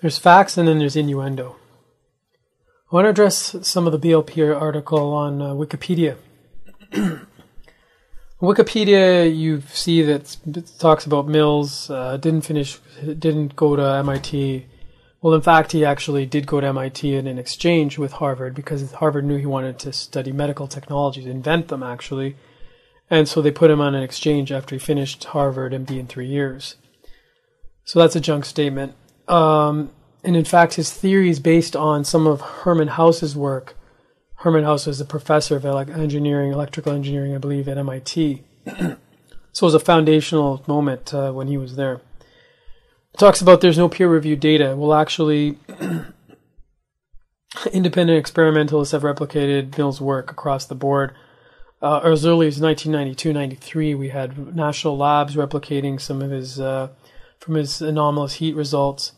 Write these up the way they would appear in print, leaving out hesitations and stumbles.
There's facts and then there's innuendo. I want to address some of the BLP article on Wikipedia. Wikipedia, you see that it talks about Mills, didn't go to MIT. Well, in fact, he actually did go to MIT in an exchange with Harvard because Harvard knew he wanted to study medical technologies, invent them actually. And so they put him on an exchange after he finished Harvard MD in 3 years. So that's a junk statement. And in fact, his theory is based on some of Herman Hauss's work. Herman Hauss was a professor of electrical engineering, I believe, at MIT. So it was a foundational moment when he was there. It talks about there's no peer-reviewed data. Well, actually, independent experimentalists have replicated Mills' work across the board. As early as 1992-93, we had national labs replicating some of his from his anomalous heat results.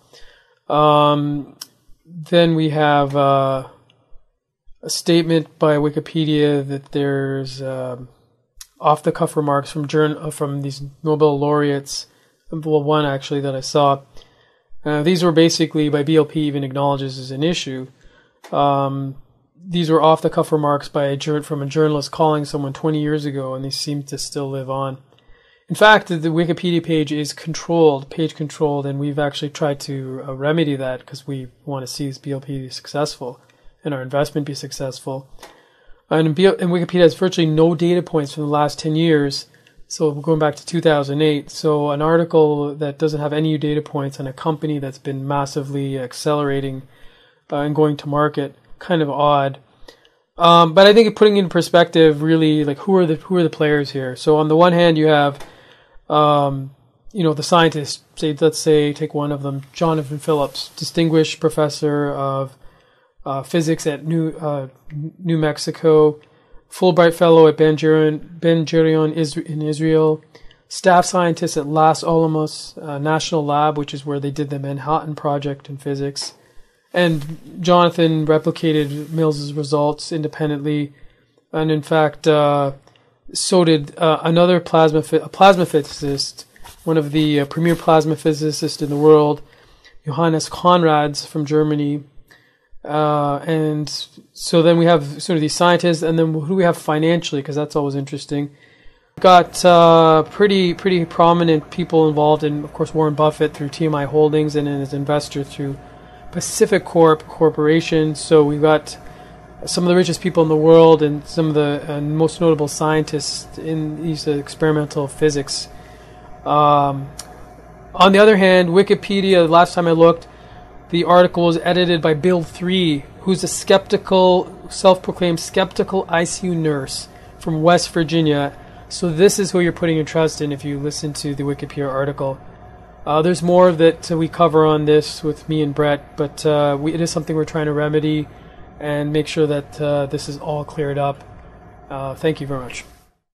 Then we have a statement by Wikipedia that there's off-the-cuff remarks from these Nobel laureates. Well, one actually that I saw. These were basically, by BLP even acknowledges as an issue. These were off-the-cuff remarks from a journalist calling someone 20 years ago, and they seem to still live on. In fact, the Wikipedia page is page controlled, and we've actually tried to remedy that because we want to see this BLP be successful and our investment be successful. And Wikipedia has virtually no data points from the last 10 years, so we're going back to 2008. So an article that doesn't have any data points on a company that's been massively accelerating and going to market, kind of odd. But I think putting in perspective, really, like who are the players here? So on the one hand, you have the scientists. Let's say take one of them, Jonathan Phillips, distinguished professor of physics at New Mexico, Fulbright Fellow at Ben Gurion in Israel, staff scientist at Los Alamos National Lab, which is where they did the Manhattan Project in physics. And Jonathan replicated Mills's results independently, and in fact, so did another plasma physicist, one of the premier plasma physicists in the world, Johannes Conrads from Germany. And so then we have sort of these scientists, and then who do we have financially? Because that's always interesting. We've got pretty prominent people involved in, of course, Warren Buffett through TMI Holdings, and then as investor through Pacific Corporation. So we've got some of the richest people in the world and some of the most notable scientists in these experimental physics. On the other hand, Wikipedia, the last time I looked, the article was edited by Bill 3, who's a self-proclaimed skeptical ICU nurse from West Virginia. So this is who you're putting your trust in if you listen to the Wikipedia article. There's more that we cover on this with me and Brett, but it is something we're trying to remedy and make sure that this is all cleared up. Thank you very much.